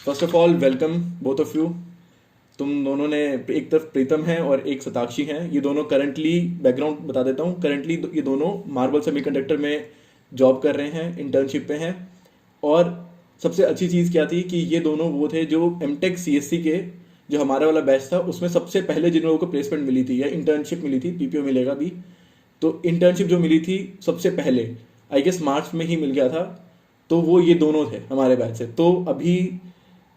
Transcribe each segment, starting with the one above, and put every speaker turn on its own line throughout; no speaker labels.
First of all welcome both of you. तुम दोनों ने, एक तरफ प्रीतम है और एक सताक्षी हैं, ये दोनों करंटली, बैकग्राउंड बता देता हूँ, करंटली ये दोनों मार्बल सेमीकंडक्टर में जॉब कर रहे हैं, इंटर्नशिप पे हैं। और सबसे अच्छी चीज़ क्या थी कि ये दोनों वो थे जो एमटेक सीएससी के, जो हमारा वाला बैच था उसमें सबसे पहले जिन लोगों को प्लेसमेंट मिली थी या इंटर्नशिप मिली थी, पीपीओ मिलेगा भी, तो इंटर्नशिप जो मिली थी सबसे पहले आई गेस मार्च में ही मिल गया था। तो वो ये दोनों थे हमारे बैच से। तो अभी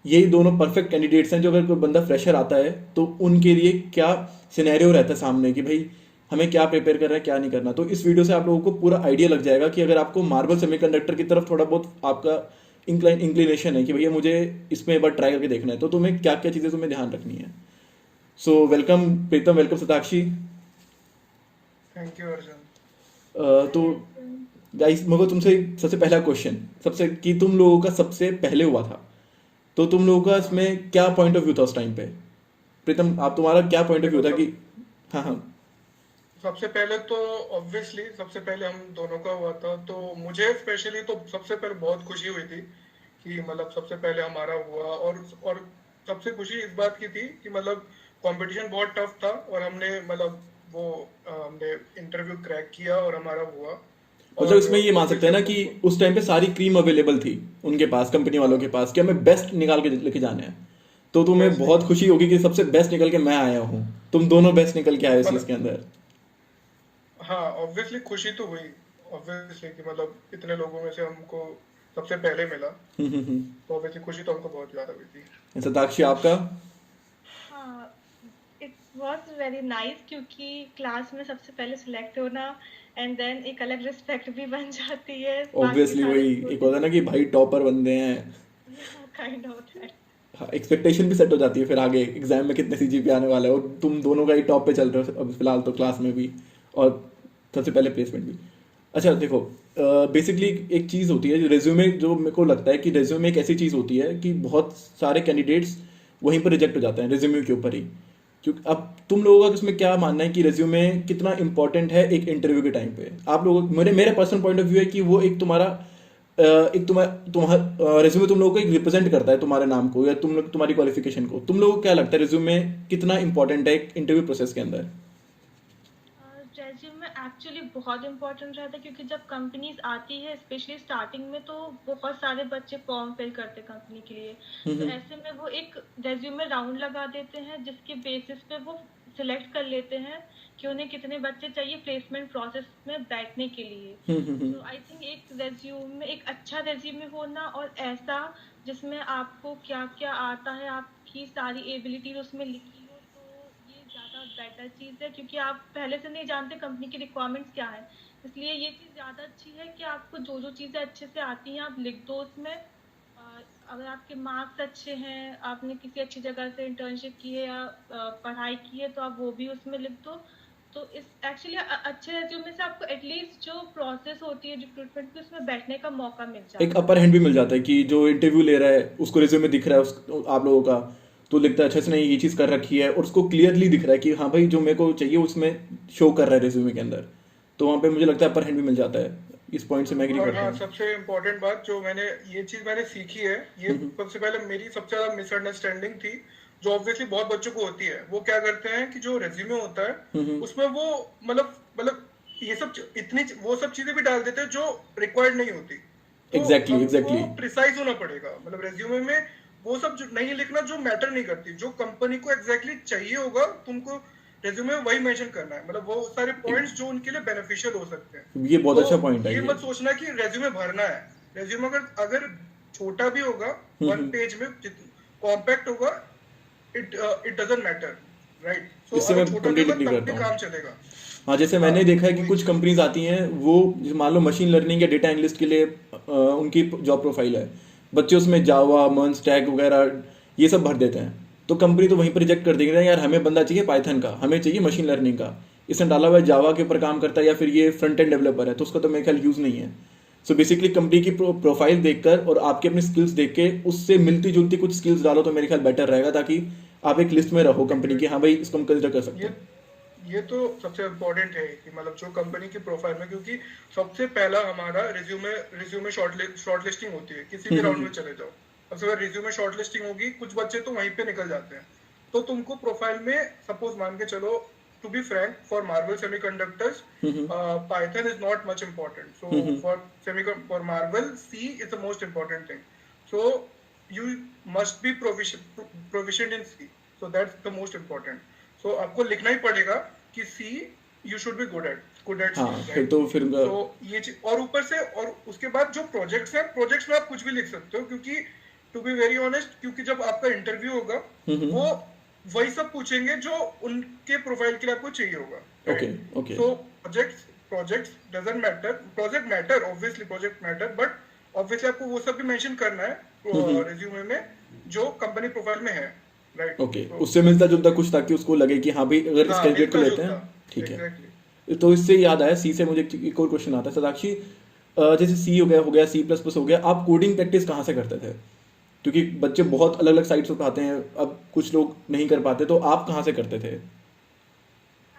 यही दोनों परफेक्ट कैंडिडेट्स हैं जो अगर कोई बंदा फ्रेशर आता है तो उनके लिए क्या सिनेरियो रहता है सामने कि भाई हमें क्या प्रिपेयर करना है, क्या नहीं करना। तो इस वीडियो से आप लोगों को पूरा आइडिया लग जाएगा कि अगर आपको मार्बल सेमीकंडक्टर की तरफ थोड़ा बहुत आपका इंक्लिनेशन है कि भैया मुझे इसमें एक बार ट्राई करके देखना है, तो तुम्हें क्या क्या चीज़ें तुम्हें ध्यान रखनी है। So welcome Pritam, welcome Satakshi.
Thank you Arjun.
तो गाइस, मेरे को तुमसे सबसे पहला क्वेश्चन, सबसे कि तुम लोगों का सबसे पहले हुआ था, तो तुम लोगों का इसमें क्या पॉइंट ऑफ व्यू था उस टाइम पे। प्रीतम, आप तुम्हारा क्या पॉइंट ऑफ व्यू
देखो
था कि। हाँ हाँ।
सबसे पहले तो ऑब्वियसली सबसे पहले हम दोनों का हुआ था, तो मुझे स्पेशली तो सबसे पहले बहुत खुशी हुई थी कि मतलब सबसे पहले हमारा हुआ। और सबसे खुशी इस बात की थी कि मतलब कंपटीशन बहुत टफ था और हमने मतलब वो हमने इंटरव्यू क्रैक किया और हमारा हुआ।
मतलब
और
इसमें ये मान सकते
ऑब्वियसली
हैं ना
हमको
कि उस टाइम पे सारी क्रीम अवेलेबल थी उनके पास, कंपनी वालों के
हाँ,
पास, कि हमें बेस्ट निकाल के लेके जाना है। तो तुम्हें
बेस्ट
बहुत
निकाल
खुशी
के
होगी कि सबसे बेस्ट निकल के मैं आया हूँ। तुम दोनों बेस्ट निकल के आए उस चीज़
मतलब
के अंदर।
हाँ, ऑब्वियसली खुशी तो हुई। ऑब्वियसली कि मतलब इतने लोगों में से हमको सबसे पहले मिला, तो ऑब्वियसली खुशी तो हमको बहुत ज्यादा हुई थी।
सताक्षी, आपका।
हाँ, इट वाज वेरी नाइस क्योंकि क्लास में सबसे पहले सिलेक्ट होना एंड देन एक अलग रिस्पेक्ट भी बन जाती है बाकी
ऑब्वियसली
सारे
वही एक होता है ना
स्टूडेंट्स
कि
से।
भाई टॉपर बंदे हैं।
या काइंड ऑफ दैट।
हाँ, एक्सपेक्टेशन भी सेट हो जाती है फिर आगे एग्जाम में कितने सीजीपीए आने वाला है, और तुम दोनों का ही टॉप पे चल रहे हो अब फिलहाल तो क्लास में भी, और सबसे पहले प्लेसमेंट भी। अच्छा देखो, बेसिकली एक चीज़ होती है रेज्यूमे, जो मेरे को लगता है कि रेज्यूमे एक ऐसी चीज़ होती है कि बहुत सारे कैंडिडेट्स वहीं पर रिजेक्ट हो जाते हैं रेज्यूमे के ऊपर ही। क्योंकि अब तुम लोगों का इसमें क्या मानना है कि रेज्यूमे कितना इंपॉर्टेंट है एक इंटरव्यू के टाइम पे। आप लोगों, मेरे मेरे पर्सनल पॉइंट ऑफ व्यू है कि वो एक तुम्हारा एक तुम्हारा रेज्यूमे तुम लोगों को एक रिप्रेजेंट करता है तुम्हारे नाम को या तुम लोग तुम्हारी क्वालिफिकेशन को। तुम लोगों को क्या लगता है रेज्यूमे कितना इंपॉर्टेंट है एक इंटरव्यू प्रोसेस के अंदर।
रेज्यूमे एक्चुअली बहुत इंपॉर्टेंट रहता है क्योंकि जब कंपनीज आती है स्पेशली स्टार्टिंग में तो बहुत सारे बच्चे फॉर्म फिल करते हैं कंपनी के लिए। तो
हम्म
ऐसे में वो एक रेज्यूमे राउंड लगा देते हैं जिसके बेसिस पे वो सिलेक्ट कर लेते हैं कि उन्हें कितने बच्चे चाहिए प्लेसमेंट प्रोसेस में बैठने के लिए।
हम्म।
तो आई थिंक एक रेज्यूमे, एक अच्छा रेज्यूमे होना और ऐसा जिसमें आपको क्या क्या आता है, आपकी सारी एबिलिटीज उसमें लिखी हो, तो ये ज़्यादा बेटर चीज़ है क्योंकि आप पहले से नहीं जानते कंपनी की रिक्वायरमेंट्स क्या है। इसलिए ये चीज़ ज़्यादा अच्छी है कि आपको जो जो चीज़ें अच्छे से आती हैं आप लिख दो उसमें। अगर आपके मार्क्स अच्छे हैं, आपने किसी अच्छी जगह से इंटर्नशिप की है या पढ़ाई की है, तो आप वो भी उसमें लिख दो। तो इस एक्चुअली अच्छे रेज्यूमे से आपको एटलीस्ट जो प्रोसेस होती है रिक्रूटमेंट की उसमें बैठने का मौका मिल
एक
जाता है।
अपर हैंड भी मिल जाता है कि जो इंटरव्यू ले रहा है उसको रिज्यूमे दिख रहा है आप लोगों का, तो लिखता है अच्छा से नहीं ये चीज़ कर रखी है और उसको क्लियरली दिख रहा है कि हाँ भाई जो मेरे को चाहिए उसमें शो कर रहा है रिज्यूमे के अंदर। तो वहाँ पे मुझे लगता है अपर हैंड भी मिल जाता है। इस पॉइंट से मैं एग्री
और
करता
हाँ,
हूँ।
सबसे इम्पोर्टेंट बात जो मैंने ये चीज मैंने सीखी है, ये सबसे पहले मेरी सबसे ज्यादा मिसअंडरस्टैंडिंग थी जो ऑब्वियसली बहुत बच्चों को होती है। वो क्या करते हैं कि जो रेज्यूमे होता है
हम्म।
उसमें वो मतलब ये सब इतनी वो सब चीजें भी डाल देते हैं जो रिक्वायर्ड नहीं होती। तो
एग्जैक्टली
हमको
एग्जैक्टली।
प्रिसाइज होना पड़ेगा, मतलब रेज्यूमे में वो सब जो नहीं लिखना जो मैटर नहीं करती, जो कंपनी को एग्जैक्टली चाहिए होगा तुमको रेज्यूमे में वही मेंशन करना है, मतलब वो सारे पॉइंट्स जो उनके लिए बेनिफिशियल हो सकते हैं।
ये बहुत
तो
अच्छा पॉइंट है
ये
ये।
मत सोचना कि रेज्यूमे भरना है। रेज्यूमे अगर अगर छोटा भी होगा, वन
हम्म।
पेज में कॉम्पैक्ट होगा, इट डजंट मैटर, राइट। सो
इससे
अगर
मैं
छोटा भी
कंप्लीटली
होगा
एग्री
तब
करता
भी
हूँ।
काम चलेगा।
हाँ, जैसे
हाँ,
मैंने देखा है कि
वही
कुछ
चीज।
कंपनीज आती हैं, वो जैसे मान लो मशीन लर्निंग या डेटा एनालिस्ट के लिए उनकी जॉब प्रोफाइल है, बच्चे उसमें जावा मर्न स्टैक वगैरह ये सब भर देते हैं। तो कंपनी तो वहीं पर रिजेक्ट कर देगी ना, यार हमें बंदा चाहिए पाइथन का, हमें चाहिए मशीन लर्निंग का, इसने डाला हुआ है जावा के ऊपर काम करता है या फिर ये फ्रंट एंड डेवलपर है, तो उसका तो मेरे ख्याल यूज़ नहीं है। सो बेसिकली कंपनी की प्रोफाइल देखकर और आपकी अपनी स्किल्स देख के उससे मिलती जुलती कुछ स्किल्स डालो तो मेरे ख्याल बेटर रहेगा, ताकि आप एक लिस्ट में रहो कंपनी की, हाँ
एग्जैक्टली।
भाई इसको हम कंसिडर कर सकते
ये
हैं।
ये तो सबसे इम्पोर्टेंट है कि मतलब जो कंपनी की प्रोफाइल में, क्योंकि सबसे पहला हमारा रिज्यूमे रिज्यूमे शॉर्टलिस्टिंग होती है किसी भी राउंड
हम्म।
में चले जाओ। सबसे पहले रिज्यूमे शॉर्टलिस्टिंग होगी, कुछ बच्चे तो वहीं पे निकल जाते हैं। तो तुमको प्रोफाइल में सपोज मान के चलो, to be frank, for Marvell semiconductors Python is not much important, so for Marvell C is the most important thing, so you must be proficient in C, so that's the most important. So आपको लिखना ही पड़ेगा कि C you should be good at C,
हाँ,
right?
तो फिर
तो ये चीज, और ऊपर से, और उसके बाद जो प्रोजेक्ट्स हैं, प्रोजेक्ट्स में आप कुछ भी लिख सकते हो, क्योंकि टू बी वेरी ऑनेस्ट, क्योंकि जब आपका इंटरव्यू होगा वो वही सब पूछेंगे जो उनके प्रोफाइल के लिए आपको चाहिए होगा, right?
Okay
so projects doesn't matter, project matter, obviously project matter, but obviously आपको वो सब भी मेंशन करना है रिज्यूमे में जो कंपनी प्रोफाइल में है, राइट?
ओके, उससे मिलता जुलता कुछ, ताकि उसको लगे कि हाँ भाई अगर इस कैंडिडेट को लेते हैं, ठीक है। तो इससे याद आया, सी से मुझे एक और क्वेश्चन आता है सदाक्षी, जैसे सी हो गया C++ हो गया, आप कोडिंग प्रैक्टिस कहाँ से करते थे? क्योंकि बच्चे बहुत अलग अलग साइट्स पर आते हैं, अब कुछ लोग नहीं कर पाते, तो आप कहाँ से करते थे?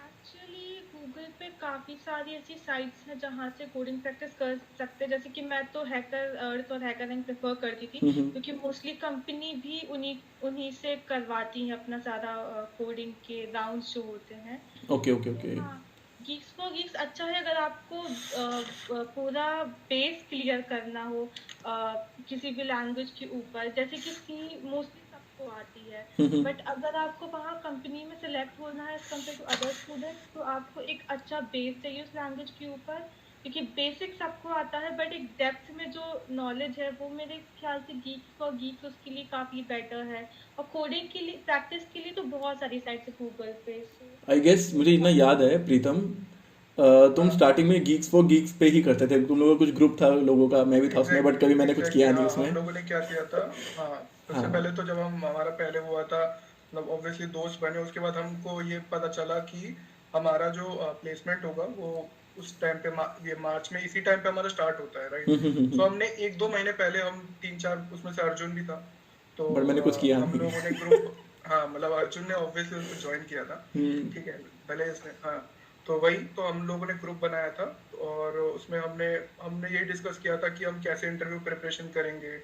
एक्चुअली गूगल पे काफ़ी सारी ऐसी साइट्स हैं जहाँ से कोडिंग प्रैक्टिस कर सकते हैं। जैसे कि मैं तो हैकर अर्थ और हैकर रैंक प्रेफर करती थी, क्योंकि मोस्टली कंपनी भी उन्हीं उन्हीं से करवाती है अपना सारा कोडिंग के राउंड्स जो होते हैं।
Okay okay okay.
हाँ, गीक्स फॉर गीक्स अच्छा है अगर आपको पूरा बेस क्लियर करना हो किसी भी लैंग्वेज के ऊपर, जैसे कि सी मोस्टली सबको आती है, बट अगर आपको वहाँ कंपनी में सिलेक्ट होना है as compared to other students, तो आपको एक अच्छा बेस चाहिए उस लैंग्वेज के ऊपर, क्योंकि बेसिक सबको आता है, बट एक डेप्थ में जो नॉलेज है वो मेरे ख्याल से गीक्स फॉर गीक्स उसके लिए काफ़ी बेटर है। और कोडिंग के लिए, प्रैक्टिस के लिए तो बहुत सारी साइट्स है गूगल पे।
आई गेस मुझे इतना याद है प्रीतम, तुम स्टार्टिंग में गीक्स फॉर गीक्स पे ही करते थे, तुम लोगों का कुछ ग्रुप था लोगों का, मैं भी था उसमें, बट कभी मैंने कुछ किया नहीं उसमें।
हम लोगों ने क्या किया था, हाँ, सबसे पहले तो जब हमारा पहले हुआ था, मतलब ऑब्वियसली दोस्त बने, उसके बाद हमको ये पता चला कि हमारा जो प्लेसमेंट होगा वो उस टाइम पे ये मार्च में इसी टाइम पे हमारा स्टार्ट होता है, राइट? सो हमने 1-2 महीने पहले, हम 3-4, उसमें से अर्जुन भी था, तो
बट मैंने कुछ किया
हम
नहीं।
लोगों ने ग्रुप, हाँ मतलब अर्जुन ने ऑब्वियसली उसको ज्वाइन किया था, ठीक है, भले इसने, हाँ, तो वही, तो हम लोगों ने ग्रुप बनाया था, और उसमें हमने यही डिस्कस किया था कि हम कैसे इंटरव्यू प्रिपरेशन करेंगे,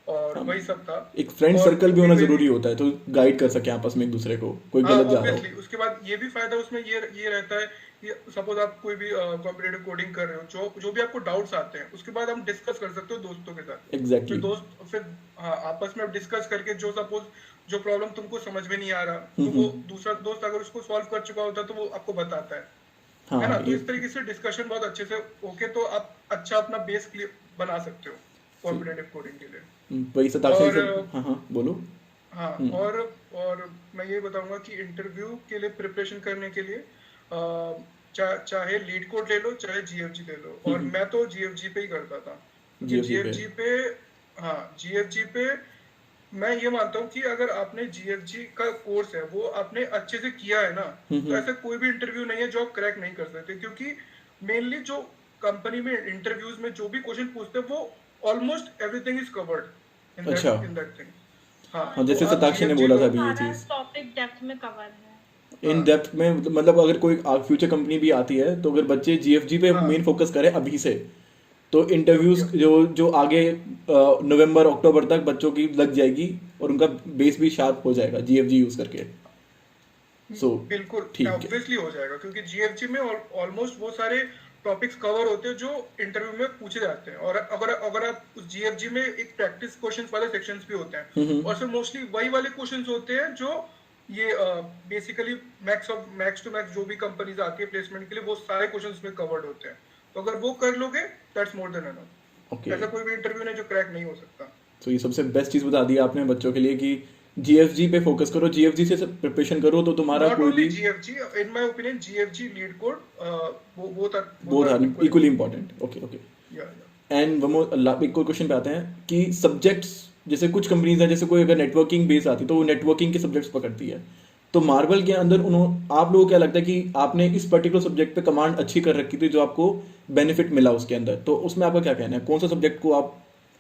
और वही सब था।
एक फ्रेंड
और
सर्कल भी होना जरूरी होता है, तो गाइड कर सके आपस में एक दूसरे को, कोई
हाँ
गलत जा रहा
ऑब्वियसली, उसके बाद ये भी फायदा उसमें ये रहता है कि सपोज आप कोई भी कॉम्पिटिटिव कोडिंग कर रहे हो, जो भी आपको डाउट्स आते हैं, उसके बाद हम डिस्कस कर सकते हो दोस्तों के साथ,
हो। एग्जैक्टली।
फिर हाँ, आपस में डिस्कस करके, जो सपोज जो प्रॉब्लम तुमको समझ में नहीं आ रहा, तो वो दूसरा दोस्त अगर उसको सॉल्व कर चुका होता है तो वो आपको बताता है
हाँ
ना? तो
ये
इस तरीके से डिस्कशन बहुत अच्छे से होके, तो आप अच्छा अपना बेस क्लियर बना सकते हो कॉम्पिटिटिव कोडिंग के लिए।
वही सताक्षी
और
सब, हाँ हाँ बोलो।
हाँ, और मैं ये बताऊंगा कि इंटरव्यू के लिए प्रिपरेशन करने के लिए चाहे लीड कोड ले लो, चाहे जीएफजी ले लो, और मैं तो जीएफजी पे ही करता था, क्योंकि जीएफजी पे, हाँ, जीएफजी पे मैं ये मानता हूँ कि अगर आपने जीएफजी का कोर्स है वो आपने अच्छे से किया है ना, तो ऐसा कोई भी इंटरव्यू नहीं है जो आप क्रैक नहीं कर सकते, क्योंकि मेनली जो कंपनी में इंटरव्यूज में जो भी क्वेश्चन पूछते हैं वो almost everything is covered in
अच्छा।
That thing. हाँ,
हाँ, जैसे
तो आप
सताक्षी ने
GFG
बोला
लो,
था अभी ये
सारा
चीज,
टॉपिक डेप्थ में कवर है।
इन डेप्थ में, मतलब अगर कोई फ्यूचर कंपनी भी आती है, तो अगर बच्चे जीएफजी पे मेन फोकस करें अभी से, तो इंटरव्यूज जो आगे नवंबर अक्टूबर तक बच्चों की लग जाएगी, और उनका बेस भी शार्प हो जाएगा जीएफजी यूज करके। सो
बिल्कुल
ठीक है।
ऑब्वियसली हो जाएगा, क्योंकि जीएफजी में ऑलमोस्ट वो सारे टॉपिक्स कवर होते हैं जो इंटरव्यू में पूछे जाते हैं, और अगर आप उस जीएफजी में एक प्रैक्टिस क्वेश्चंस वाले सेक्शंस भी होते हैं, और फिर मोस्टली वही वाले क्वेश्चंस होते हैं जो ये बेसिकली मैक्स टू मैक्स जो भी कंपनीज आती है प्लेसमेंट के लिए, वो सारे क्वेश्चंस में कवर्ड होते हैं, तो अगर वो कर लोगे that's more than enough.
Okay,
ऐसा कोई भी इंटरव्यू नहीं जो क्रैक नहीं हो सकता।
तो ये सबसे बेस्ट चीज बता दी आपने बच्चों के लिए कि जीएफजी पे फोकस करो, जीएफजी से प्रिपरेशन करो, तो तुम्हारा
नॉट
कोई
ओनली
भी
GFG, in my opinion GFG, LeetCode, both
both
are
are equally important. Okay okay.
या
एंड एक और क्वेश्चन पे आते हैं कि सब्जेक्ट्स, जैसे कुछ कंपनीज हैं, जैसे कोई अगर नेटवर्किंग बेस आती है तो वो नेटवर्किंग के सब्जेक्ट्स पकड़ती है, तो मार्वल के अंदर आप लोगों को क्या लगता है कि आपने इस पर्टिकुलर सब्जेक्ट पे कमांड अच्छी कर रखी थी, जो आपको बेनिफिट मिला उसके अंदर, तो उसमें आपका क्या कहना है, कौन सा सब्जेक्ट को आप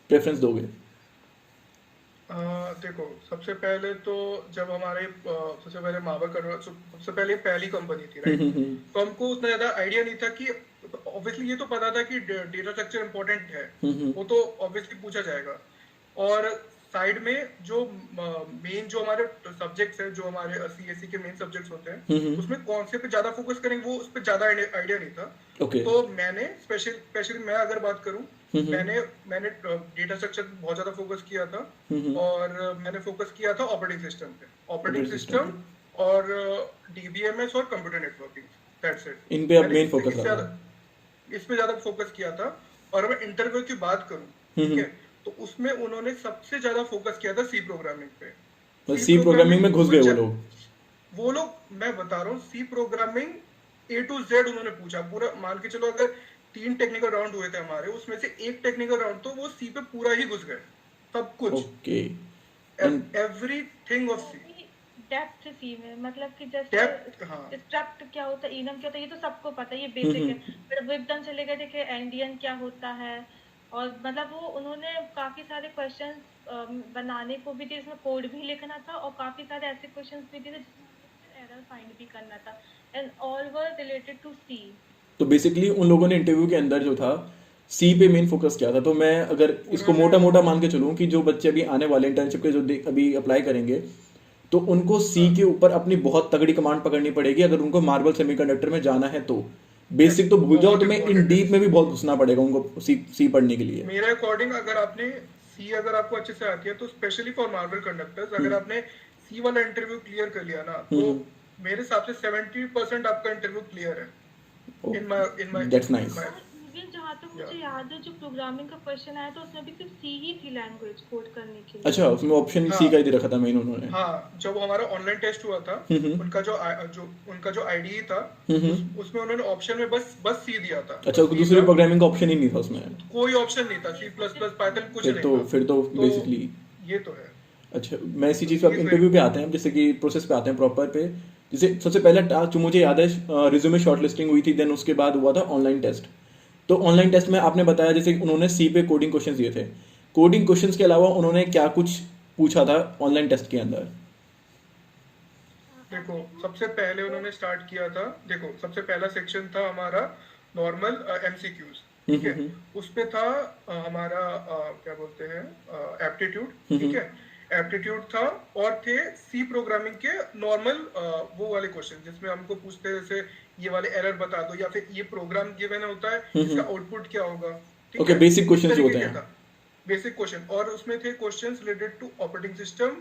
प्रेफरेंस दोगे?
देखो, सबसे पहले तो जब हमारे सबसे पहले मावा कर सबसे पहले पहली कंपनी थी, राइट? तो हमको उतना ज्यादा आइडिया नहीं था कि, ऑब्वियसली ये तो पता था कि डेटा स्ट्रक्चर इंपॉर्टेंट है, वो तो ऑब्वियसली पूछा जाएगा, और साइड में जो मेन जो हमारे सब्जेक्ट्स है, जो हमारे सीएससी के मेन सब्जेक्ट्स होते हैं, उसमें कौन से पे ज्यादा फोकस करेंगे वो उस पे ज्यादा आइडिया नहीं था।
ओके।
तो मैंने स्पेशली मैं अगर बात करूं, मैंने मैंने डेटा स्ट्रक्चर पे बहुत ज्यादा फोकस किया था, और मैंने फोकस किया था ऑपरेटिंग सिस्टम पे, ऑपरेटिंग सिस्टम और डीबीएमएस और कंप्यूटर नेटवर्किंग, दैट्स इट।
इन पे आप
मैंने
मेन फोकस कर रहे हो?
इस पे ज्यादा फोकस किया था। और मैं इंटरव्यू की बात करूं, ठीक है, तो उसमें उन्होंने सबसे ज्यादा फोकस किया था सी प्रोग्रामिंग पे।
तो सी प्रोग्रामिंग में घुस गए वो लोग।
मैं बता रहा हूँ, C programming A to Z उन्होंने पूछा पूरा। मान के चलो अगर 3 टेक्निकल राउंड हुए थे हमारे, उसमें से एक टेक्निकल राउंड तो वो सी पे पूरा ही घुस गए, सब कुछ,
okay.
Everything of C.
Depth C में मतलब कि जैसे
डेप्थ, हाँ।
स्ट्रक्ट क्या होता है, इनम क्या होता है, ये तो सबको पता है, ये बेसिक है। फिर वो एकदम से लेकर देखे एंडियन क्या होता है, और मतलब वो उन्होंने काफी सारे क्वेश्चंस बनाने को भी दिए, इसमें कोड भी लिखना था, और काफी सारे ऐसे क्वेश्चंस भी दिए जिसमें एरर फाइंड भी करना था, and all were related to C.
तो बेसिकली उन लोगों ने इंटरव्यू के अंदर जो था सी पे मेन फोकस किया था। तो मैं अगर इसको मोटा मोटा मान के चलूँ कि जो बच्चे अभी आने वाले इंटर्नशिप के जो अभी अप्लाई करेंगे, तो उनको सी के ऊपर अपनी बहुत तगड़ी कमांड पकड़नी पड़ेगी अगर उनको मार्बल सेमीकंडक्टर में जाना है। तो बेसिक तो भूल जाओ, तुम्हें इन डीप में भी बहुत घुसना पड़ेगा उनको सी पढ़ने के लिए।
मेरे अकॉर्डिंग अगर आपने सी अगर आपको अच्छे से आती है, तो स्पेशली फॉर मार्बल कंडक्टर्स, अगर आपने सी वाला इंटरव्यू क्लियर कर लिया ना, तो मेरे हिसाब से 70% आपका इंटरव्यू क्लियर है।
That's nice.
इवन जहाँ तक मुझे याद है, जो प्रोग्रामिंग का क्वेश्चन आया था उसमें भी सिर्फ सी ही थी लैंग्वेज कोड करने के लिए।
अच्छा, उसमें ऑप्शन सी का ही दे रखा था मेन उन्होंने।
हाँ, जब हमारा ऑनलाइन टेस्ट हुआ था, उनका जो आईडी था, उसमें उन्होंने ऑप्शन में बस सी दिया था।
अच्छा, दूसरे प्रोग्रामिंग का ऑप्शन ही नहीं था उसमें?
कोई ऑप्शन नहीं था, सी प्लस प्लस पाइथन कुछ नहीं था।
फिर तो बेसिकली
ये तो है।
अच्छा, मैं इसी चीज़ पे इंटरव्यू पे आते हैं, जैसे कि प्रोसेस पे आते हैं प्रॉपर पे। जैसे सबसे पहला टास्क जो मुझे याद है, रिज्यूमे शॉर्टलिस्टिंग हुई थी, देन उसके बाद हुआ था ऑनलाइन टेस्ट। तो ऑनलाइन टेस्ट में आपने बताया जैसे उन्होंने सी पे कोडिंग क्वेश्चंस दिए थे। कोडिंग क्वेश्चंस के अलावा उन्होंने क्या कुछ पूछा था ऑनलाइन टेस्ट के अंदर?
देखो, सबसे पहले उन्होंने स्टार्ट किया था, देखो सबसे पहला सेक्शन था हमारा नॉर्मल एमसीक्यूज, ठीक है। उसपे था हमारा क्या बोलते हैं, एप्टीट्यूड, ठीक है, एप्टीट्यूड था। और थे सी प्रोग्रामिंग के नॉर्मल वो वाले क्वेश्चन, जिसमें हमको पूछते हैं जैसे ये वाले एरर बता दो, या फिर ये प्रोग्राम गिवन होता है, इसका आउटपुट क्या होगा, ठीक है।
बेसिक क्वेश्चंस होते हैं,
बेसिक क्वेश्चन। और उसमें थे questions related to operating system,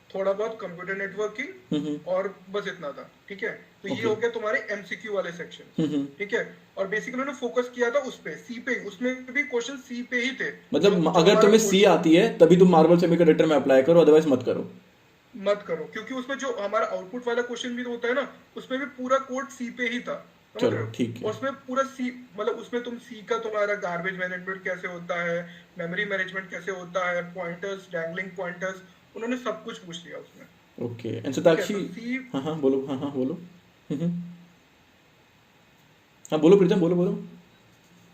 थोड़ा बहुत कंप्यूटर नेटवर्किंग, और बस इतना था, ठीक है। तो ये हो गया तुम्हारे एमसीक्यू वाले सेक्शन, ठीक है। और बेसिकली उन्होंने फोकस किया था उस पे, सी पे, उसमें भी क्वेश्चन सी पे ही थे।
मतलब अगर तुम्हें सी आती है तभी तुम मार्बल सेमीकंडक्टर में अप्लाई करो, अदरवाइज मत करो। क्योंकि
उसमें जो हमारा आउटपुट वाला क्वेश्चन भी होता है ना, उसमें भी पूरा कोड सी पे ही था।
चलो ठीक है।
उसमें पूरा सी, मतलब उसमें तुम सी का तुम्हारा गार्बेज मैनेजमेंट कैसे होता है, मेमोरी मैनेजमेंट कैसे होता है, पॉइंटर्स, डैंगलिंग पॉइंटर्स, उन्होंने सब कुछ पूछ लिया उसमें।
ओके, एंड सताक्षी, हाँ बोलो। हाँ बोलो प्रीतम, बोलो।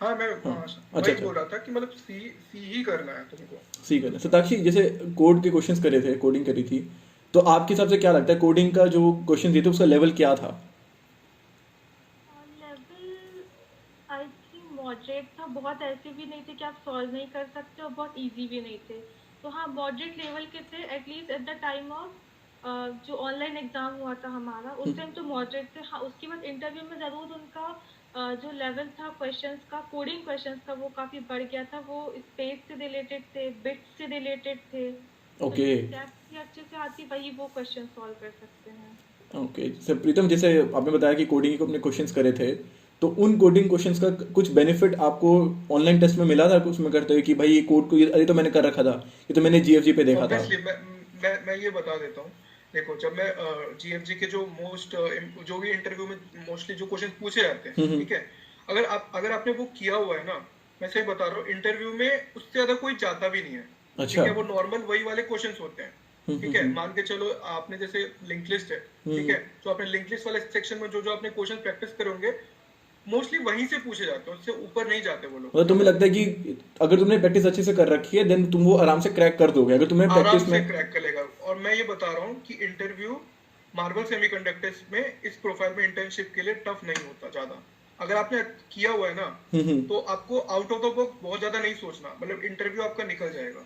हाँ, मैं वही बोल रहा था कि मतलब सी ही करना है तुमको, सी करना।
सताक्षी, जैसे कोड के क्वेश्चंस करे थे, कोडिंग करी थी, तो आपके हिसाब से क्या लगता है कोडिंग का जो क्वेश्चन दिए थे उसका लेवल क्या था?
लेवल आई थिंक मॉडरेट था, बहुत ऐसे भी नहीं थे कि आप सॉल्व नहीं कर सकते, और बहुत इजी भी नहीं थे। तो हाँ, मॉडरेट लेवल के थे, at least at the time of जो ऑनलाइन एग्जाम हुआ था हमारा, उस टाइम तो मॉडरेट थे। हाँ, उसके बाद इंटरव्यू में ज़रूर उनका जो लेवल था क्वेश्चंस का, कोडिंग क्वेश्चंस का, वो काफ़ी बढ़ गया था। वो स्पेस से रिलेटेड थे, बिट्स से रिलेटेड थे।
ओके,
डेप्थ अच्छे से आती वही वो क्वेश्चन सॉल्व कर सकते हैं।
ओके सर, प्रीतम जैसे आपने बताया कि कोडिंग के अपने क्वेश्चंस करे थे, तो उन कोडिंग क्वेश्चंस का कुछ बेनिफिट आपको ऑनलाइन टेस्ट में मिला था उसमें करते हुए कि भाई ये कोड को ये तो मैंने कर रखा था, ये तो मैंने जीएफजी पे देखा था?
मैं ये बता देता हूँ। देखो, जब मैं जीएफजी के जो भी इंटरव्यू में मोस्टली जो क्वेश्चन पूछे जाते हैं, ठीक है, अगर आपने वो किया हुआ है ना, मैं सही बता रहा हूँ, इंटरव्यू में उससे ज्यादा कोई जाता भी नहीं है।
अच्छा।
ठीक है, वो नॉर्मल वही वाले क्वेश्चंस होते हैं, ठीक है। मान के चलो आपने जैसे लिंक लिस्ट है, ठीक है, तो आपने लिंक लिस्ट वाले सेक्शन में जो आपने क्वेश्चन प्रैक्टिस करोगे, मोस्टली वहीं से पूछे जाते हैं, उससे ऊपर नहीं जाते वो लोग।
मतलब तुम्हें लगता है कि अगर तुमने प्रैक्टिस अच्छे से कर रखी है, देन तुम वो आराम से क्रैक कर दोगे, अगर तुम्हें प्रैक्टिस में
क्रैक कर लेगा। और मैं ये बता रहा हूँ कि इंटरव्यू मार्बल सेमीकंडक्टर्स में इस प्रोफाइल में इंटर्नशिप के लिए टफ नहीं होता ज्यादा। अगर आपने किया हुआ है ना, तो आपको आउट ऑफ द बॉक्स बहुत ज्यादा नहीं सोचना, मतलब इंटरव्यू आपका निकल जाएगा।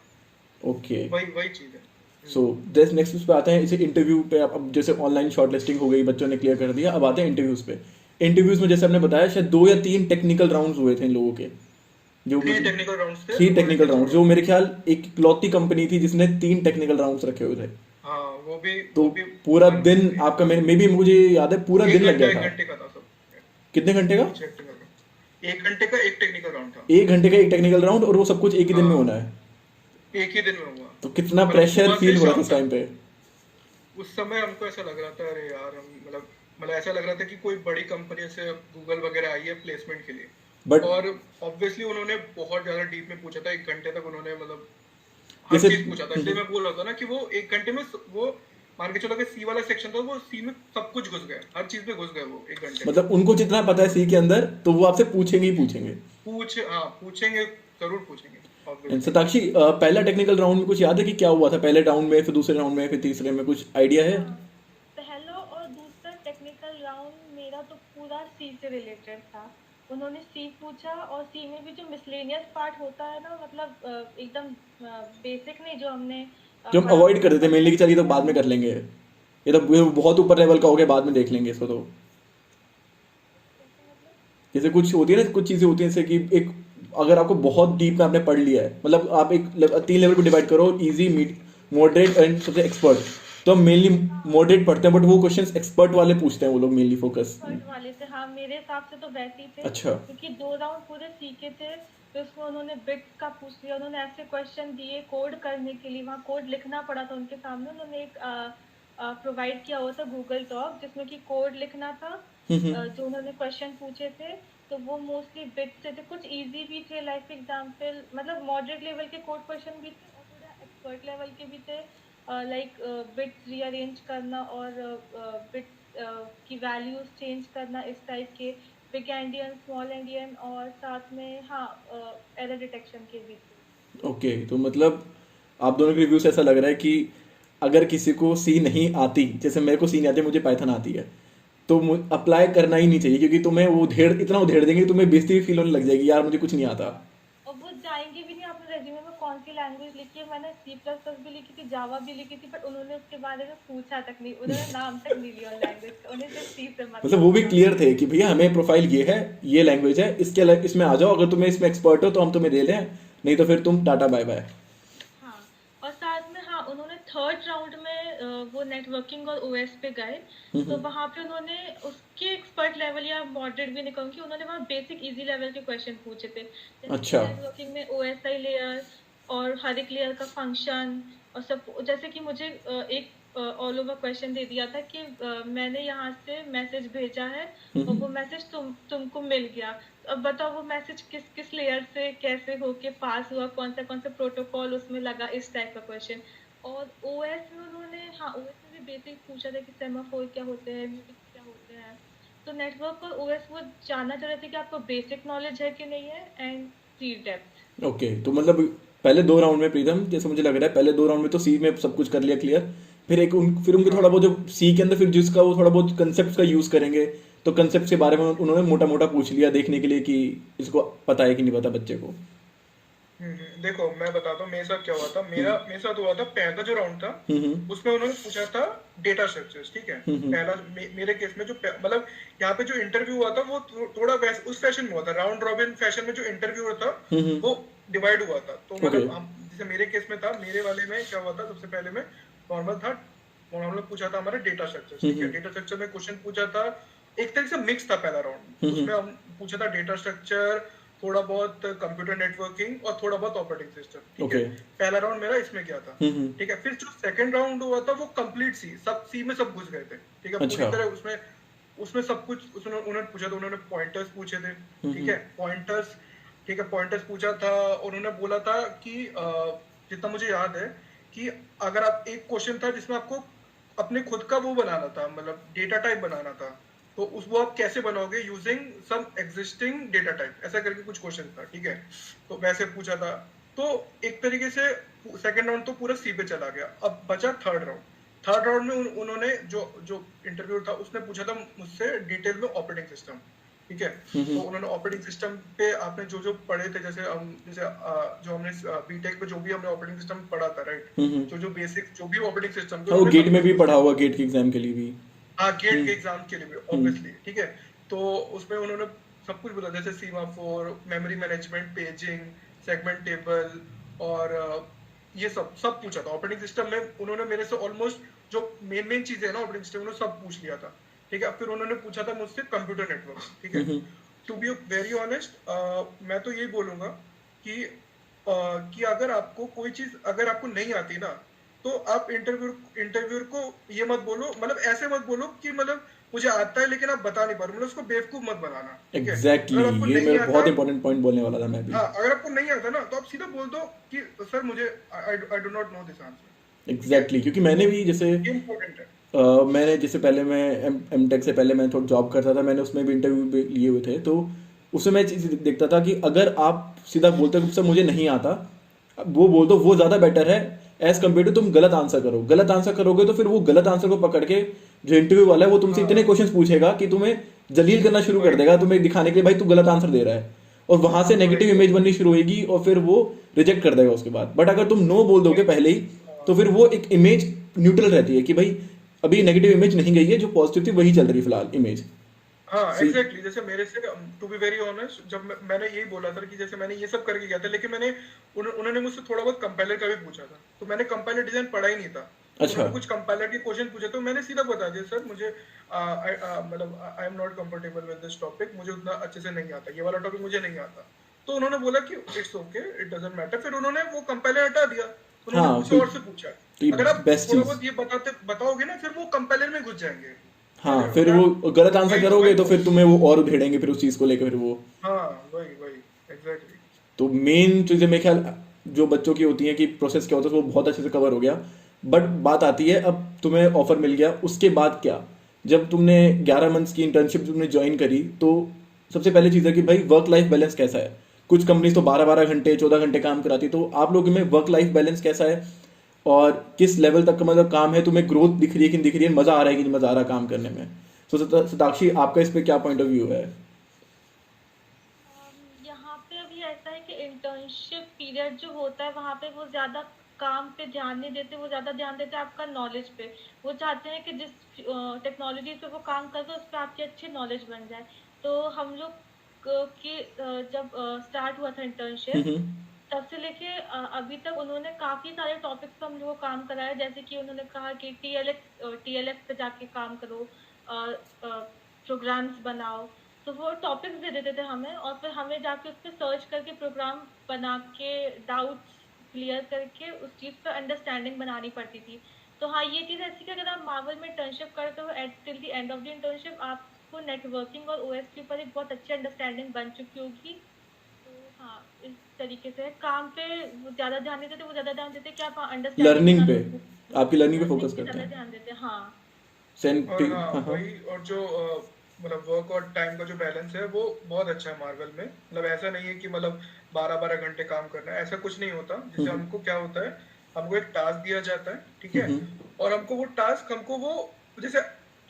ओके।
वही वही चीज है।
सो जैसे नेक्स्ट उस पे आते हैं, इसे इंटरव्यू पे अब जैसे ऑनलाइन शॉर्टलिस्टिंग हो गई, बच्चों ने क्लियर कर दिया, अब आते हैं इंटरव्यूज पे। इंटरव्यूज में जैसे आपने बताया शायद 2 या 3 टेक्निकल राउंड्स हुए थे इन लोगों के, जो
थ्री
मुझे
टेक्निकल राउंड्स थे
3
और एक
टेक्निकल
एचआर
राउंड, जो
राउंड।
मेरे ख्याल एक इकलौती कंपनी थी जिसने 3 टेक्निकल राउंड्स रखे हुए थे।
हाँ,
तो
वो भी
पूरा
वन
दिन आपका, मे भी मुझे याद है पूरा दिन लग गया
एक
था।
घंटे का था सब।
कितने घंटे का?
ईच टेक्निकल राउंड 1 घंटे का एक टेक्निकल राउंड था।
1 घंटे का एक टेक्निकल राउंड, और वो सब कुछ एक ही दिन में होना
हाँ,
है।
एक ही दिन में हुआ।
तो कितना
मतलब
प्रेशर
सुबह से
फील हो रहा था
शाम
उस टाइम
तक।
पे?
उस समय हमको ऐसा लग रहा था, अरे यार हम मतलब ऐसा लग रहा था कि कोई बड़ी कंपनी से गूगल वगैरह आई है प्लेसमेंट के लिए।
बट
और ऑब्वियसली उन्होंने बहुत ज्यादा डीप में पूछा था, 1 घंटे तक उन्होंने मतलब हर
जैसे
चीज पूछा था। इसलिए मैं बोल रहा था ना कि वो 1 घंटे में वो मान के चलो कि सी वाला सेक्शन था, वो सी में सब कुछ घुस गए, हर चीज में घुस गए वो 1 घंटे में।
मतलब उनको जितना पता है सी के अंदर, तो वो आपसे पूछेंगे ही पूछेंगे।
हाँ, पूछेंगे, जरूर पूछेंगे
एंड
ऑब्वियसली।
सताक्षी, पहला टेक्निकल राउंड में कुछ याद है कि क्या हुआ था? पहले राउंड में, फिर दूसरे राउंड में, फिर तीसरे में, कुछ आइडिया है?
हाँ, पहला और दूसरा टेक्निकल राउंड मेरा तो पूरा सी से रिलेटेड था। उन्होंने सी पूछा, और सी में भी जो मिसलेनियस पार्ट होता है ना, मतलब एकदम बेसिक नहीं, जो हमने
जो हम
पढ़ा
अवॉइड
होता
कर
है
देते हैं मेनली, कि चलिए तो बाद में कर लेंगे, ये तो बहुत ऊपर लेवल का हो गया, बाद में देख लेंगे इसको। तो
कैसे मतलब।
जैसे कुछ होती है ना, कुछ चीज़ें होती हैं जैसे कि एक, अगर आपको बहुत डीप में आपने पढ़ लिया है, मतलब आप 3 लेवल को डिवाइड करो, इजी, मिड, मॉडरेट एंड सबसे एक्सपर्ट। तो हम मेनली
हाँ,
मॉडरेट पढ़ते हैं, बट वो क्वेश्चंस एक्सपर्ट वाले पूछते हैं वो लोग मेनली फोकस।
एक्सपर्ट वाले थे, हाँ, मेरे हिसाब से तो वैसे ही थे,
अच्छा।
क्योंकि 2 राउंड पूरे सीखे थे। तो उसमें उन्होंने बिट्स का पूछ लिया, उन्होंने ऐसे क्वेश्चन दिए कोड करने के लिए, वहाँ कोड लिखना पड़ा था उनके सामने। उन्होंने एक प्रोवाइड किया हुआ था गूगल डॉक, जिसमें कि कोड लिखना था। जो उन्होंने क्वेश्चन पूछे थे, तो वो मोस्टली बिट्स से थे, कुछ इजी भी थे, लाइक एग्जाम्पल, मतलब मॉडरेट लेवल के कोड क्वेश्चन भी थे और थोड़ा एक्सपर्ट लेवल के भी थे। लाइक बिट्स रीअरेंज करना, और बिट्स की वैल्यूज चेंज करना, इस टाइप के। बिग एंडियन, स्मॉल एंडियन, और साथ में हाँ, एरर डिटेक्शन के भी थे।
ओके, तो मतलब आप दोनों के रिव्यू से ऐसा लग रहा है कि अगर किसी को सी नहीं आती, जैसे मेरे को सी नहीं आती, मुझे पाइथन आती है, तो अप्लाई करना ही नहीं चाहिए, क्योंकि तुम्हें वो इतना उधेड़ देंगे, तुम्हें बेइज्जती फील होने लग जाएगी, यार मुझे कुछ नहीं आता।
हाँ, और वो जाएंगे भी नहीं। आपने रेज्यूमे में कौन सी लैंग्वेज लिखी है? मैंने सी प्लस प्लस भी लिखी थी, जावा भी लिखी थी, पर उन्होंने उसके बारे में पूछा तक नहीं, उन्होंने नाम तक नहीं लिया उन लैंग्वेज का, उन्हें सिर्फ सी से
मतलब वो
मतलब
भी
था।
क्लियर थे कि भैया हमें प्रोफाइल ये है, ये लैंग्वेज है, इसके अलग इसमें आ जाओ, अगर तुम्हें इसमें एक्सपर्ट हो तो हम तुम्हें ले लें, नहीं तो फिर तुम टाटा बाय बाय।
हाँ, और साथ में हाँ, उन्होंने थर्ड राउंड में वो नेटवर्किंग और ओएस पे गए। तो वहां पे उन्होंने उसके एक्सपर्ट लेवल या मॉडरेट भी नहीं कहूँगी, उन्होंने वहाँ बेसिक इजी लेवल के क्वेश्चन पूछे थे, जैसे कि
अच्छा।
नेटवर्किंग में ओएसआई लेयर और हर एक लेयर का फंक्शन, और सब। जैसे कि मुझे एक ऑल ओवर क्वेश्चन दे दिया था कि मैंने यहाँ से मैसेज भेजा है, और वो मैसेज तुमको मिल गया। तो अब बताओ वो मैसेज किस किस लेयर से कैसे होके पास हुआ, कौन सा प्रोटोकॉल उसमें लगा, इस टाइप का क्वेश्चन। और ओएस में उन्होंने, हाँ, ओएस में भी बेसिक पूछा था कि सेमाफोर क्या होते हैं, म्यूजिक क्या होते हैं। तो नेटवर्क और ओएस वो जानना चाह रहे थे कि आपको बेसिक नॉलेज है कि नहीं है, एंड सी डेप्थ।
ओके, तो मतलब पहले 2 राउंड में प्रीतम, जैसे मुझे लग रहा है पहले 2 राउंड में तो सी में सब कुछ कर लिया क्लियर, फिर फिर उनके थोड़ा
हाँ,
बहुत जो सी के अंदर, फिर जिसका वो थोड़ा बहुत कंसेप्ट का यूज करेंगे, तो कंसेप्ट के बारे में उन्होंने मोटा मोटा पूछ लिया, देखने के लिए कि इसको पता है कि नहीं पता बच्चे को।
देखो मैं बताता हूँ मेरे साथ क्या हुआ था। मेरे साथ हुआ था, पहला जो राउंड था
हम्म।
उसमें उन्होंने पूछा था डेटा स्ट्रक्चर्स, ठीक है। पहला मेरे केस में जो मतलब यहाँ पे जो इंटरव्यू हुआ था वो थोड़ा उस फैशन में हुआ था, राउंड रॉबिन फैशन में जो इंटरव्यू हुआ था वो डिवाइड हुआ था। तो
ओके।
मतलब हम जैसे मेरे केस में था, मेरे वाले में क्या हुआ था, सबसे पहले में नॉर्मल था। उन्होंने पूछा था हमारे डेटा स्ट्रक्चर्स, ठीक है। डेटा स्ट्रक्चर में क्वेश्चन पूछा था, एक तरीके से मिक्स था पहला राउंड। उसमें हम पूछा था डेटा स्ट्रक्चर, थोड़ा बहुत कंप्यूटर नेटवर्किंग और थोड़ा बहुत ऑपरेटिंग सिस्टम, ठीक है।
ओके।
पहला राउंड मेरा इसमें गया था, ठीक है। फिर जो सेकंड राउंड हुआ था वो कंप्लीट सी में सब घुस गए थे, ठीक है, पूरी
अच्छा।
तरह उसमें। उसमें सब कुछ उसने उन्होंने पूछा था, उन्होंने पॉइंटर्स पूछे थे, ठीक है, पॉइंटर्स, ठीक है, पॉइंटर्स पूछा था। उन्होंने बोला था कि जितना मुझे याद है कि अगर आप, एक क्वेश्चन था जिसमें आपको अपने खुद का वो बनाना था, मतलब डेटा टाइप बनाना था। तो उस वो आप कैसे बनाओगे using some existing data type, ऐसा करके कुछ क्वेश्चन था, ठीक है। तो वैसे पूछा था। तो एक तरीके से सेकंड राउंड तो पूरा सी पे चला गया। अब बचा थर्ड राउंड। थर्ड राउंड में उन्होंने जो जो इंटरव्यू था उसने पूछा था मुझसे डिटेल में ऑपरेटिंग सिस्टम, ठीक है। तो उन्होंने ऑपरेटिंग सिस्टम पे आपने जो जो पढ़े थे, जैसे जो हमने बीटेक में जो भी हमने ऑपरेटिंग सिस्टम पढ़ा था, राइट, जो जो बेसिक जो भी ऑपरेटिंग सिस्टम थे
हाँ, वो
उन्होंने
गेट में भी
कंप्लीट
पढ़ा
उसमें,
होगा, गेट के एग्जाम के लिए भी।
हाँ गेट
हम्म।
के एग्जाम के लिए भी
हम्म।
ऑब्वियसली, ठीक है। तो उसमें उन्होंने सब कुछ बोला, जैसे semaphore, memory management, paging, segment table, और ये सब सब पूछा था ऑपरेटिंग सिस्टम में। उन्होंने मेरे से ऑलमोस्ट जो मेन मेन चीजें है ना ऑपरेटिंग सिस्टम, उन्होंने सब पूछ लिया था, ठीक है। फिर उन्होंने पूछा था मुझसे कंप्यूटर नेटवर्क, ठीक है।
हम्म।
टू बी वेरी ऑनेस्ट, मैं तो यही बोलूंगा कि कि अगर आपको कोई चीज अगर आपको नहीं आती ना, तो आप इंटरव्यूअर को ये मत बोलो, मतलब ऐसे मत बोलो कि मतलब मुझे आता है लेकिन आप बता नहीं पा रहे, मतलब उसको बेवकूफ मत बनाना, ठीक है।
एग्जैक्टली
अगर आपको
ये
नहीं
मेरा
आता,
बहुत इंपॉर्टेंट पॉइंट बोलने वाला था मैं भी।
हाँ अगर आपको नहीं आता ना, तो आप सीधा बोल दो कि सर मुझे I do not know this answer, ठीक है।
एग्जैक्टली क्योंकि मैंने
तो
भी जैसे
ये इम्पोर्टेंट है।
मैंने जैसे पहले मैं एम टेक से पहले मैं थोड़ा जॉब करता था, मैंने उसमें भी इंटरव्यू लिए हुए थे, तो उसमें मैं चीज़ देखता था कि अगर आप सीधा बोलते हो कि सर मुझे नहीं आता, वो बोल दो, वो ज़्यादा बेटर है एज कम्पेयर टू तुम गलत आंसर करो। गलत आंसर करोगे तो फिर वो गलत आंसर को पकड़ के जो इंटरव्यू वाला है वो तुमसे इतने
हाँ
क्वेश्चंस पूछेगा कि तुम्हें जलील करना शुरू कर
वही
देगा, तुम्हें दिखाने के लिए भाई तू गलत आंसर दे रहा है, और वहां से नेगेटिव
वही
इमेज बननी शुरू होगी और फिर वो रिजेक्ट कर देगा उसके बाद। बट अगर तुम नो बोल दोगे पहले ही, तो फिर वो एक इमेज न्यूट्रल रहती है कि भाई अभी नेगेटिव इमेज नहीं गई है, जो पॉजिटिव थी वही चल रही है फिलहाल इमेज।
हाँ
सी।
एग्जैक्टली, जैसे मेरे से, टू बी वेरी ऑनेस्ट, जब मैंने यही बोला था कि जैसे मैंने ये सब करके गया था, लेकिन मैंने उन्होंने मुझसे थोड़ा बहुत कंपाइलर का भी पूछा था, तो मैंने कंपाइलर डिजाइन पढ़ा ही नहीं था। तो
अच्छा।
उन्होंने कुछ कंपाइलर के क्वेश्चन पूछे, तो मैंने सीधा बता दिया सर मुझे मतलब I am not comfortable with this topic, मुझे उतना अच्छे से नहीं आता, ये वाला टॉपिक मुझे नहीं आता। तो उन्होंने बोला कि it's okay, it doesn't matter, फिर उन्होंने वो कंपाइलर हटा दिया, उन्होंने
हाँ
कुछ
तो
और से पूछा।
ये
अगर आप
बेस्ट
थोड़ा
चीज।
बहुत ये बताओगे ना, फिर वो कंपाइलर में घुस जाएंगे, समझ
हाँ
रहे हो?
फिर
अगर आप
वो गलत आंसर
वही
करोगे
वही
तो फिर तुम्हें वो और उधेड़ेंगे फिर उस चीज को लेकर, फिर वो।
हाँ वही वही एग्जैक्टली।
तो मेन चीजें मेरे ख्याल जो बच्चों की होती हैं कि प्रोसेस क्या होता है वो बहुत अच्छे से कवर हो गया। बट बात आती है अब तुम्हें ऑफर मिल गया उसके बाद क्या। जब तुमने 11 मंथ्स की इंटर्नशिप तुमने ज्वाइन करी तो सबसे पहले चीज़ है कि भाई वर्क लाइफ बैलेंस कैसा है। कुछ कंपनीज तो 12-12 घंटे 14 घंटे काम कराती, तो आप लोगों में वर्क लाइफ बैलेंस कैसा है और किस लेवल तक का मतलब काम है, तुम्हें ग्रोथ दिख रही है कि नहीं दिख रही है, मजा आ रहा है कि नहीं मजा आ रहा है काम करने में। तो सताक्षी आपका इस पे क्या पॉइंट ऑफ व्यू है?
यहाँ पे अभी ऐसा है कि इंटर्नशिप पीरियड जो होता है वहाँ पे वो ज़्यादा काम पे ध्यान नहीं देते, वो ज़्यादा ध्यान देते हैं आपका नॉलेज पे। वो चाहते हैं कि जिस टेक्नोलॉजी पे वो काम कर रहे हो उस पर आपकी अच्छी नॉलेज बन जाए। तो हम लोग की जब स्टार्ट हुआ था इंटर्नशिप,
हम्म।
तब से लेके अभी तक उन्होंने काफ़ी सारे टॉपिक्स पे हम लोग को काम कराया। जैसे कि उन्होंने कहा कि टीएलएक्स पे जाके काम करो, प्रोग्राम्स बनाओ। तो वो टॉपिक्स दे देते थे हमें और फिर हमें जाके उस पर सर्च करके प्रोग्राम बना के डाउट्स क्लियर करके उस चीज़ पर अंडरस्टैंडिंग बनानी पड़ती थी। तो हाँ, ये चीज़ ऐसी कि अगर आप मार्वल में इंटर्नशिप करते हो at till the end of the internship आपको नेटवर्किंग और ओएस के ऊपर एक बहुत अच्छी अंडरस्टैंडिंग बन चुकी होगी। तो हाँ, इस तरीके से काम पे वो ज़्यादा ध्यान देते थे, वो ज़्यादा ध्यान देते कि आप अंडरस्टैंडिंग बना
लर्निंग
लो,
पे, आपकी लर्निंग पे
लर्निंग
फोकस
पे
करते
ज़्यादा
हैं।
ध्यान देते हैं। हाँ।
और
सेंट।
हाँ
हाँ हाँ।
वही, और जो मतलब वर्क और टाइम का जो बैलेंस है वो बहुत अच्छा है मार्वल में। मतलब ऐसा नहीं है कि मतलब 12-12 घंटे काम करना है, ऐसा कुछ नहीं होता। जैसे
हम्म।
हमको क्या होता है, हमको एक टास्क दिया जाता है, ठीक है।
हम्म।
और हमको वो टास्क हमको वो जैसे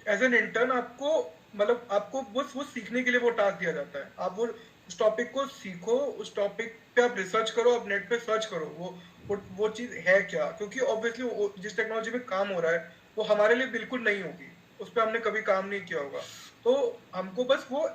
एज एन इंटर्न आपको मतलब आपको बस वो सीखने के लिए वो टास्क दिया जाता है। आप वो उस टॉपिक को सीखो, उस टॉपिक पे आप रिसर्च करो, आप नेट पे सर्च करो वो चीज है क्या, क्योंकि ऑब्वियसली जिस टेक्नोलॉजी में काम हो रहा है वो हमारे लिए बिल्कुल नहीं होगी, उस पर हमने कभी काम नहीं किया होगा। तो हमको बस वो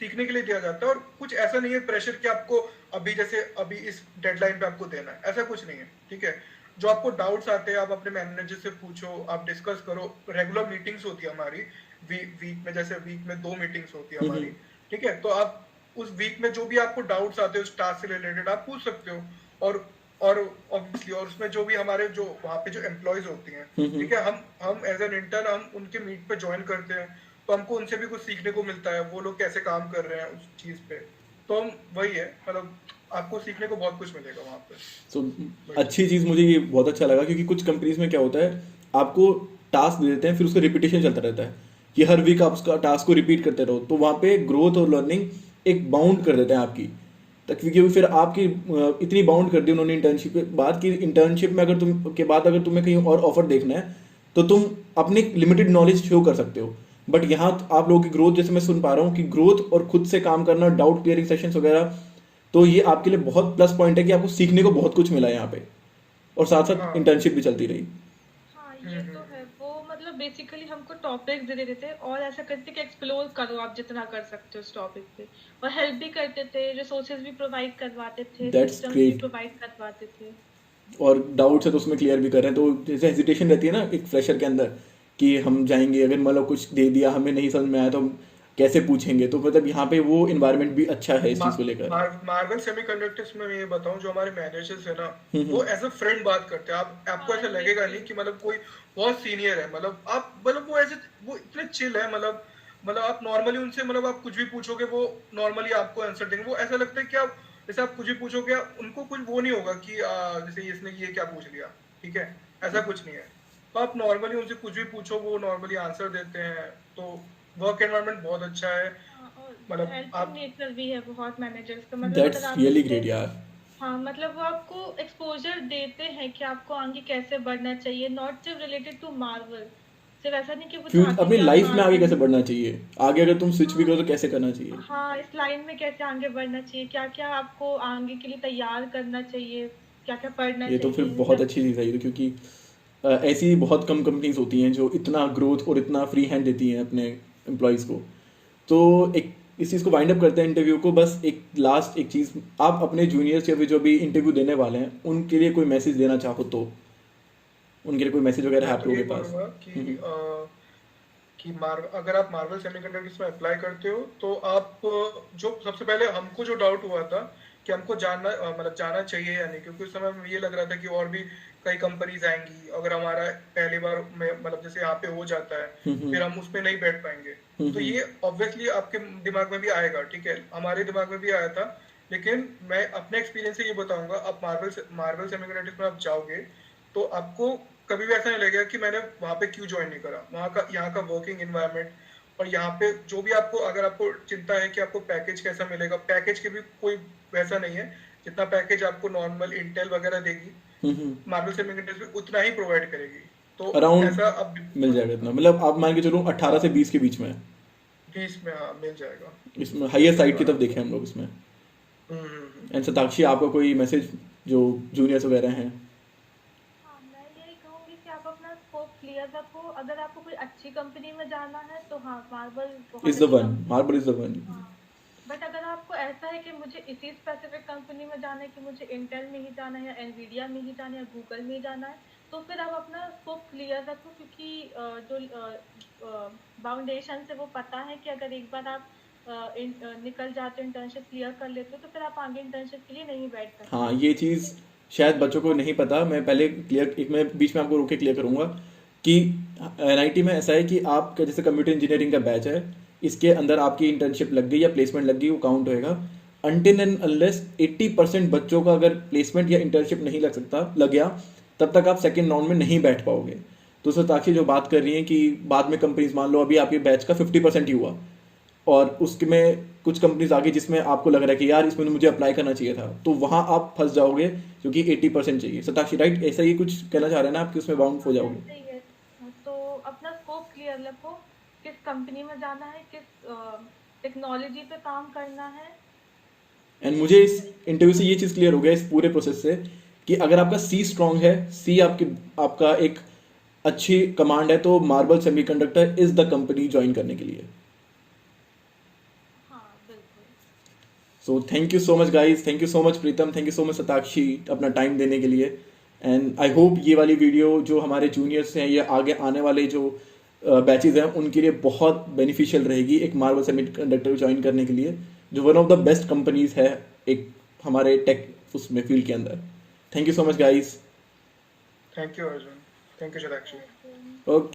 सीखने के लिए दिया जाता है, और कुछ ऐसा नहीं है प्रेशर कि आपको अभी जैसे अभी इस डेडलाइन पे आपको देना है, ऐसा कुछ नहीं है, ठीक है। जो आपको डाउट्स आते हैं आप अपने मैनेजर से पूछो, आप डिस्कस करो। रेगुलर मीटिंग्स होती है हमारी वीक में, जैसे वीक में 2 मीटिंग्स होती है
हम्म।
हमारी, ठीक है। तो आप उस वीक में जो भी आपको डाउट्स आते हैं उस टास्क से रिलेटेड आप पूछ सकते हो। और ऑब्वियसली और उसमें जो भी हमारे जो वहाँ पे जो एम्प्लॉयज होती हैं,
हम्म।
ठीक है, हम एज एन इंटर्न हम उनके मीट पे ज्वाइन करते हैं, तो हमको उनसे भी कुछ सीखने को मिलता है, वो लोग कैसे काम कर रहे हैं उस चीज पे। तो हम वही है, मतलब आपको सीखने को बहुत कुछ मिलेगा वहाँ पे।
सो
वही।
अच्छी चीज़ मुझे ये बहुत अच्छा लगा क्योंकि कुछ कंपनीज में क्या होता है, आपको टास्क दे देते हैं फिर उसका रिपीटेशन चलता रहता है कि हर वीक आप उसका टास्क को रिपीट करते रहो, तो वहाँ पे ग्रोथ और लर्निंग एक बाउंड कर देते हैं आपकी तक, क्योंकि फिर आपकी इतनी बाउंड कर दी उन्होंने इंटर्नशिप के बाद कि इंटर्नशिप में अगर तुम के बाद अगर तुम्हें कहीं और ऑफर देखना है तो तुम अपनी लिमिटेड नॉलेज शो कर सकते हो। बट यहाँ आप लोगों की ग्रोथ, जैसे मैं सुन पा रहा हूँ कि ग्रोथ और खुद से काम करना, डाउट क्लियरिंग सेशंस वगैरह, तो ये आपके लिए बहुत प्लस पॉइंट है कि आपको सीखने को बहुत कुछ मिला है यहाँ पे, और साथ साथ
हाँ।
इंटर्नशिप भी चलती रही।
हाँ, ये तो है। वो मतलब बेसिकली हमको टॉपिक्स दे देते थे और ऐसा करते कि एक्सप्लोर करो आप जितना कर सकते हो उस टॉपिक पे, और हेल्प भी करते थे, रिसोर्सेज भी प्रोवाइड करवाते थे,
दैट्स
सिस्टम्स भी
ग्रेट।
प्रोवाइड करवाते थे।
और डाउट्स है तो उसमें क्लियर भी कर रहे हैं, तो जैसे हेजिटेशन रहती है ना एक फ्रेशर के अंदर कि हम जाएंगे, अगर मतलब कुछ दे दिया हमें नहीं समझ में आया तो हम कैसे पूछेंगे, तो मतलब यहाँ पे वो इन्वायरमेंट भी अच्छा है इस चीज़ को लेकर।
मार्वल सेमीकंडक्टर्स में मैं ये बताऊं, जो हमारे मैनेजर्स है ना,
हम्म।
वो एज अ फ्रेंड बात करते हैं। आपको
हाँ,
ऐसा लगेगा नहीं
एग्जैक्टली।
कि मतलब कोई बहुत सीनियर है, मतलब आप मतलब वो ऐसे वो इतने चिल है, मतलब आप नॉर्मली उनसे मतलब आप कुछ भी पूछोगे वो नॉर्मली आपको आंसर देंगे। वो ऐसा लगता है कि आप जैसे आप कुछ भी पूछोगे, उनको कुछ वो नहीं होगा कि जैसे इसने ये क्या पूछ लिया, ठीक है, ऐसा कुछ नहीं है। तो आप नॉर्मली उनसे कुछ भी पूछो, वो नॉर्मली आंसर देते हैं। तो वर्क एनवायरनमेंट बहुत अच्छा है।
हाँ, और
मतलब
हेल्पिंग
आप
नेचर भी है बहुत मैनेजर्स का, मतलब अगर
दैट्स
आप
रियली
उनसे।
ग्रेट यार।
हाँ, मतलब वो आपको एक्सपोजर देते हैं कि आपको आगे कैसे बढ़ना चाहिए, नॉट सिर्फ रिलेटेड टू मार्वल। सिर्फ ऐसा नहीं कि वो
फ्यूज
चाहते हैं
अपनी
कि आप
लाइफ में आगे
मार्वल
कैसे
में।
बढ़ना चाहिए, आगे अगर तुम स्विच भी
हाँ,
करो तो कैसे करना चाहिए।
हाँ, इस लाइन में कैसे आगे बढ़ना चाहिए, क्या क्या आपको आगे के लिए तैयार करना चाहिए, क्या क्या पढ़ना
ये तो फिर
चाहिए, इन
बहुत
सब
अच्छी
चीज़।
चीज़ है ये तो, क्योंकि ऐसी बहुत कम कंपनीज होती हैं जो इतना ग्रोथ और इतना फ्री हैंड देती हैं अपने एम्प्लॉयज़ को। तो एक इस चीज़ को वाइंड अप करते हैं इंटरव्यू को, बस एक लास्ट एक चीज़, आप अपने जूनियर्स या फिर जो भी इंटरव्यू देने वाले हैं उनके लिए कोई मैसेज देना चाहो तो, उनके लिए कोई मैसेज वगैरह है
मैं
आप
तो
लोगों
यही
के पास?
बोलूंगा
हम्म।
कि अगर आप मार्वल सेमीकंडक्टर्स में अप्लाई करते हो तो आप जो सबसे पहले हमको जो डाउट हुआ था कि हमको जानना मतलब जाना चाहिए या नहीं, क्योंकि उस समय में ये लग रहा था कि और भी कई कंपनीज आएंगी, अगर हमारा पहली बार में मतलब जैसे यहाँ पे हो जाता है
हम्म।
फिर हम उसमें नहीं बैठ पाएंगे। तो
हम्म।
ये ऑब्वियसली आपके दिमाग में भी आएगा, ठीक है, हमारे दिमाग में भी आया था। लेकिन मैं अपने एक्सपीरियंस से ये बताऊंगा, आप मार्वल सेमीकंडक्टर्स में आप जाओगे तो आपको कभी भी ऐसा नहीं लगेगा कि मैंने वहां पे क्यों ज्वाइन नहीं करा। वहाँ का यहाँ का वर्किंग एनवायरनमेंट और यहाँ पे जो भी आपको, अगर आपको चिंता है कि आपको पैकेज कैसा मिलेगा, पैकेज के भी कोई वैसा नहीं है। जितना पैकेज आपको नॉर्मल इंटेल वगैरह देगी,
हम्म।
मार्वल सेमीकंडक्टर्स भी उतना ही प्रोवाइड करेगी। तो
अराउंड
ऐसा अब
मिल जाएगा इतना, मतलब आप मान के चलो 18 से 20 के बीच में।
20 में हाँ मिल जाएगा।
इसमें
मिल
हाईएस्ट साइड
जाएगा
की तरफ
आराम से।
देखें हम लोग इसमें।
हम्म।
एंड सताक्षी, आपका कोई मैसेज जो जूनियर्स वगैरह हैं?
हाँ, मैं यही कहूँगी कि आप अपना स्कोप क्लियर रखो। अगर आपको कोई अच्छी कंपनी में जाना है तो हाँ, मार्वल बहुत
इज द
अच्छी
वन,
कंपनी है।
Marble is the one.
हाँ, बट अगर आपको ऐसा है कि मुझे इसी स्पेसिफिक कंपनी में जाना है, कि मुझे इंटेल में ही जाना है या एनवीडिया में ही जाना है या गूगल में ही जाना है, तो फिर आप अपना स्कोप क्लियर रखो, क्योंकि जो फाउंडेशन से वो पता है कि अगर एक बार आप निकल जाते हो, इंटर्नशिप क्लियर कर लेते हो, तो फिर आप आगे इंटर्नशिप के लिए नहीं बैठ
हाँ,
सकते।
ये
तो
चीज़ शायद
ये
बच्चों को
बहुत।
नहीं पता, मैं पहले क्लियर, एक मैं बीच में आपको रोक के क्लियर करूँगा कि एनआईटी में ऐसा है कि आपका जैसे कंप्यूटर इंजीनियरिंग का बैच है, इसके अंदर आपकी इंटर्नशिप लग गई या प्लेसमेंट लग गई, वो काउंट होएगा। अनटिल एंड अनलेस 80% बच्चों का अगर प्लेसमेंट या इंटर्नशिप नहीं लग गया, तब तक आप सेकेंड राउंड में नहीं बैठ पाओगे। तो सताक्षी जो बात कर रही हैं कि बाद में कंपनीज, मान लो अभी आपके बैच का 50% ही हुआ और उसमें कुछ कंपनीज आ गई जिसमें आपको लग रहा है कि यार इसमें तो मुझे अप्लाई करना चाहिए था, तो वहां आप फंस जाओगे, क्योंकि 80% चाहिए। सताक्षी राइट, ऐसा ही कुछ कहना चाह रहे हैं ना आप कि उसमें
हाँ,
बाउंड हो
हाँ,
जाओगे?
ऐसे ही है। तो अपना स्कोप क्लियर रखो, किस कंपनी में जाना है, किस टेक्नोलॉजी पे काम करना है,
एंड मुझे
इसी
इस
तरीके से
इंटरव्यू से
आप।
ये चीज़ क्लियर हो गया इस पूरे प्रोसेस से कि अगर आपका सी स्ट्रांग है, सी आपकी आपका एक अच्छी कमांड है, तो marble semiconductor is the company join करने के लिए।
हाँ, बिल्कुल।
So thank you so much guys, thank you so much Pritam, thank you so much Satakshi अपना टाइम देने के लिए। एंड आई होप ये वाली वीडियो जो हमारे जूनियर्स हैं या आगे आने वाले जो बैचेज हैं उनके लिए बहुत बेनिफिशियल रहेगी, एक मार्वल सेमीकंडक्टर ज्वाइन करने के लिए, जो one of the best companies है एक हमारे टेक उसमें फील्ड के अंदर। Thank you so much guys.
Thank you Arjun. Thank you Shatakshi.
Okay.